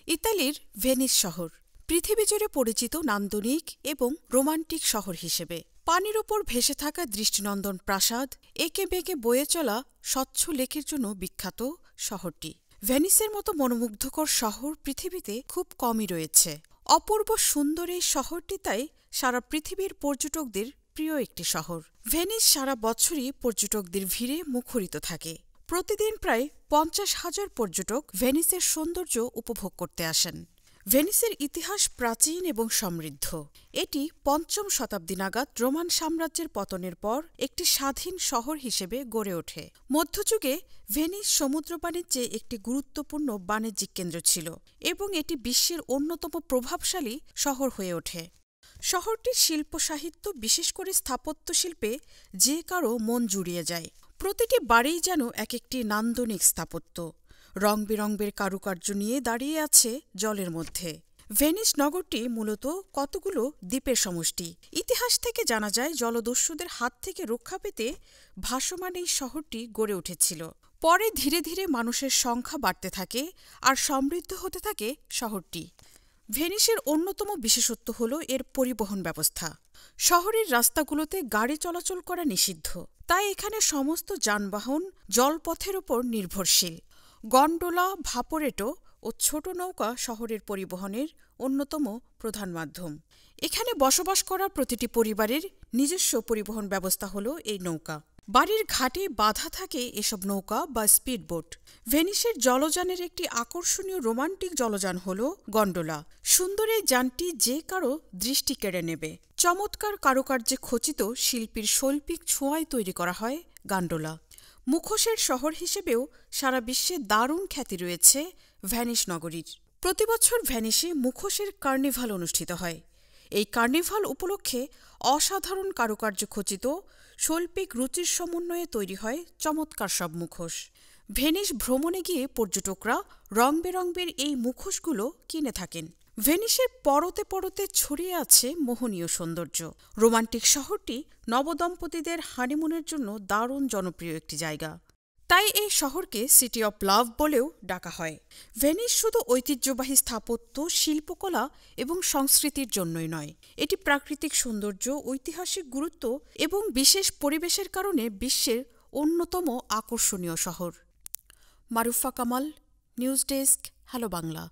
ইতালির ভেনিস শহর পৃথিবীজুড়ে পরিচিত নান্দনিক এবং রোমান্টিক শহর হিসেবে। পানির ওপর ভেসে থাকা দৃষ্টিনন্দন প্রাসাদ, এঁকে বেঁকে বয়ে চলা স্বচ্ছ লেকের জন্য বিখ্যাত শহরটি। ভেনিসের মতো মনোমুগ্ধকর শহর পৃথিবীতে খুব কমই রয়েছে। অপূর্ব সুন্দর এই শহরটি তাই সারা পৃথিবীর পর্যটকদের প্রিয় একটি শহর। ভেনিস সারা বছরই পর্যটকদের ভিড়ে মুখরিত থাকে। প্রতিদিন প্রায় 50,000 পর্যটক ভেনিসের সৌন্দর্য উপভোগ করতে আসেন। ভেনিসের ইতিহাস প্রাচীন এবং সমৃদ্ধ। এটি 5ম শতাব্দী নাগাদ রোমান সাম্রাজ্যের পতনের পর একটি স্বাধীন শহর হিসেবে গড়ে ওঠে। মধ্যযুগে ভেনিস সমুদ্র বাণিজ্যে একটি গুরুত্বপূর্ণ বাণিজ্যিক কেন্দ্র ছিল এবং এটি বিশ্বের অন্যতম প্রভাবশালী শহর হয়ে ওঠে। শহরটির শিল্প সাহিত্য, বিশেষ করে স্থাপত্য শিল্পে যে কারো মন জুড়িয়ে যায়। প্রতিটি বাড়িই যেন এক একটি নান্দনিক স্থাপত্য, রং বেরঙের কারুকার্য নিয়ে দাঁড়িয়ে আছে জলের মধ্যে। ভেনিস নগরটি মূলত কতগুলো দ্বীপের সমষ্টি। ইতিহাস থেকে জানা যায় জলদস্যুদের হাত থেকে রক্ষা পেতে ভাসমান এই শহরটি গড়ে উঠেছিল। পরে ধীরে ধীরে মানুষের সংখ্যা বাড়তে থাকে আর সমৃদ্ধ হতে থাকে শহরটি। ভেনিসের অন্যতম বিশেষত্ব হল এর পরিবহন ব্যবস্থা। শহরের রাস্তাগুলোতে গাড়ি চলাচল করা নিষিদ্ধ, তাই এখানে সমস্ত যানবাহন জলপথের ওপর নির্ভরশীল। গন্ডোলা, ভাপোরেটো ও ছোট নৌকা শহরের পরিবহনের অন্যতম প্রধান মাধ্যম। এখানে বসবাস করা প্রতিটি পরিবারের নিজস্ব পরিবহন ব্যবস্থা হল এই নৌকা। বাড়ির ঘাটে বাঁধা থাকে এসব নৌকা বা স্পিডবোট। ভেনিসের জলযানের একটি আকর্ষণীয় রোমান্টিক জলযান হল গন্ডোলা। সুন্দর এই যানটি যে কারো দৃষ্টি কেড়ে নেবে। চমৎকার কারুকার্যে খচিত শিল্পীর শৈল্পিক ছোঁয়ায় তৈরি করা হয় গন্ডোলা। মুখোশের শহর হিসেবেও সারা বিশ্বে দারুণ খ্যাতি রয়েছে ভেনিস নগরীর। প্রতিবছর ভেনিসে মুখোশের কার্নিভাল অনুষ্ঠিত হয়। এই কার্নিভাল উপলক্ষে অসাধারণ কারুকার্য খচিত শৈল্পিক রুচির সমন্বয়ে তৈরি হয় চমৎকার সব মুখোশ। ভেনিস ভ্রমণে গিয়ে পর্যটকরা রং বেরঙের এই মুখোশগুলো কিনে থাকেন। ভেনিসের পরতে পরতে ছড়িয়ে আছে মোহনীয় সৌন্দর্য। রোমান্টিক শহরটি নবদম্পতিদের হানিমুনের জন্য দারুণ জনপ্রিয় একটি জায়গা। তাই এই শহরকে সিটি অব লাভ বলেও ডাকা হয়। ভেনিস শুধু ঐতিহ্যবাহী স্থাপত্য, শিল্পকলা এবং সংস্কৃতির জন্যই নয়, এটি প্রাকৃতিক সৌন্দর্য, ঐতিহাসিক গুরুত্ব এবং বিশেষ পরিবেশের কারণে বিশ্বের অন্যতম আকর্ষণীয় শহর। Marufa Kamal, news desk, hello Bangla.